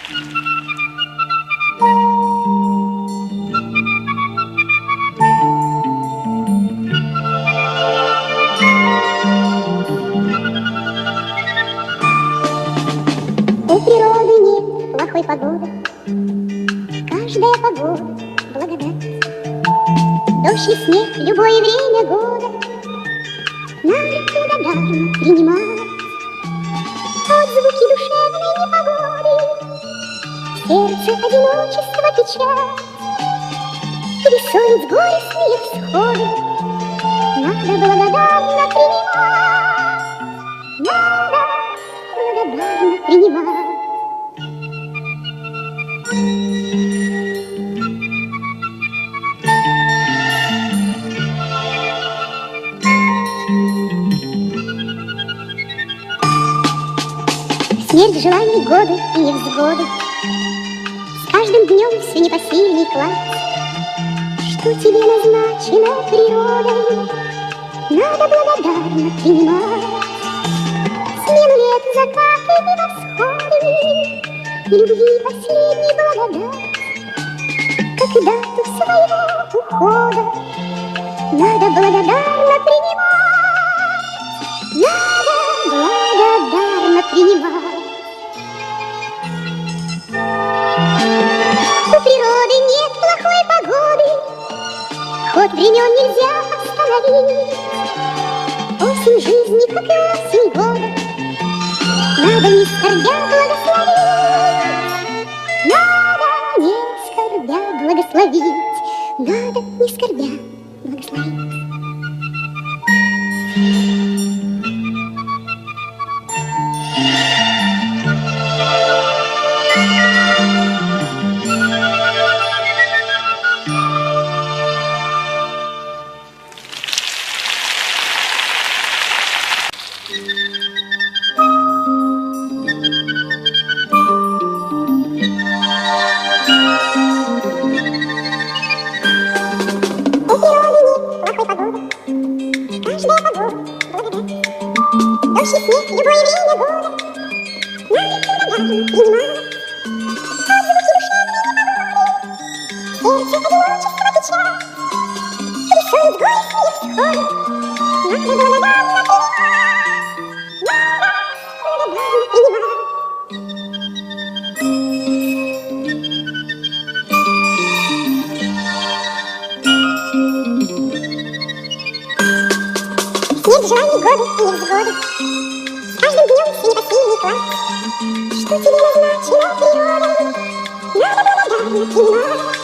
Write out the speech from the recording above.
У природы нет плохой погоды, каждая погода благодать. Дождь и снег в любое время года надо благодарно принимать. Отзвуки душевной непогоды, сердце одиночество печаль рисует горестные всходы. Надо благодарно принимать, надо благодарно принимать. Смерть, желаний, годы и невзгоды, с каждым днем все непосильней клад. Что тебе назначено природой, надо благодарно принимать. Смену лет, закаты и восходы, любви последней благодать. Как и дату своего ухода, надо благодарно принимать, надо благодарно принимать. У природы нет плохой погоды, ход времен нельзя остановить. Осень жизни, как и осень года, надо не скорбя благословить. Надо не скорбя благословить. Надо не скорбя благословить. Дождь и снег в любое время года надо благодарно принимать. Отзвуки душевной непогоды, сердце одиночество печаль рисует горестные всходы. Надо благодарно принимать, надо благодарно принимать. Снег, желаний, годы и невзгоды, с каждым днем все непосильный клад. Что тебе назначено природой, надо благодарно принимать.